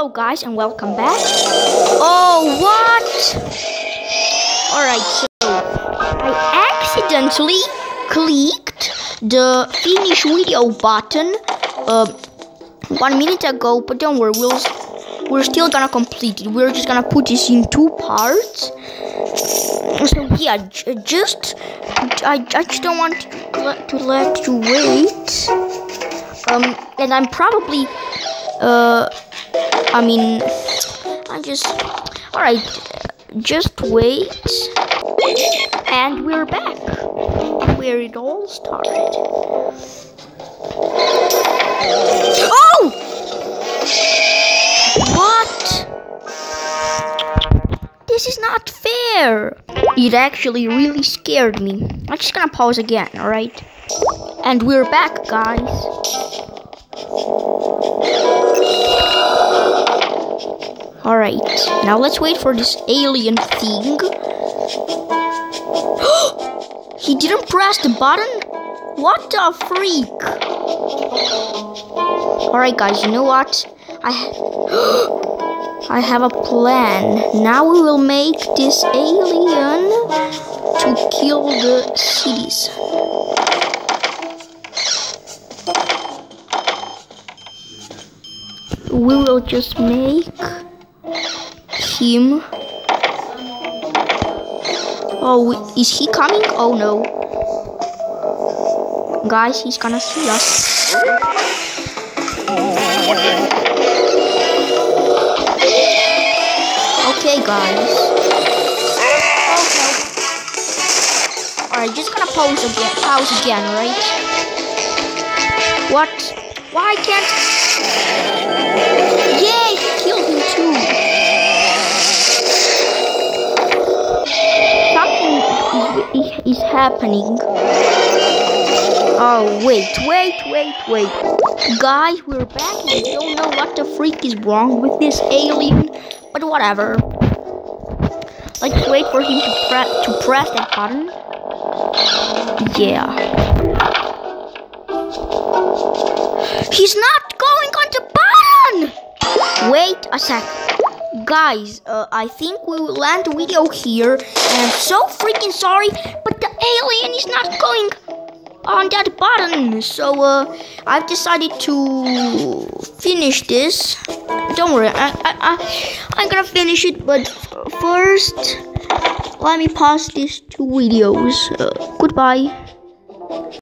Hello guys and welcome back. Oh, what? Alright, so I accidentally clicked the finish video button 1 minute ago, but don't worry, we're still gonna complete it. We're just gonna put this in 2 parts. So yeah, I just don't want to let you wait. And I'm probably alright, just wait. And we're back where it all started. Oh! What? This is not fair. It actually really scared me. I'm just gonna pause again, alright? And we're back, guys. Alright, now let's wait for this alien thing. He didn't press the button? What the freak? Alright guys, you know what? I have a plan. Now we will make this alien to kill the cities. We will just make him. Oh, is he coming? Oh no. Guys, he's gonna see us. Okay, guys. Okay. Alright, just gonna pause again, right? What? Why can't... Yay! He killed him too. Something is happening. Oh, wait. Guys, we're back and I don't know what the freak is wrong with this alien, but whatever. Let's wait for him to press that button. Yeah. He's not going on the button! Wait a sec. Guys, I think we will end the video here. And I'm so freaking sorry, but the alien is not going on that button. So, I've decided to finish this. Don't worry, I'm gonna finish it, but first, let me pause these 2 videos. Goodbye.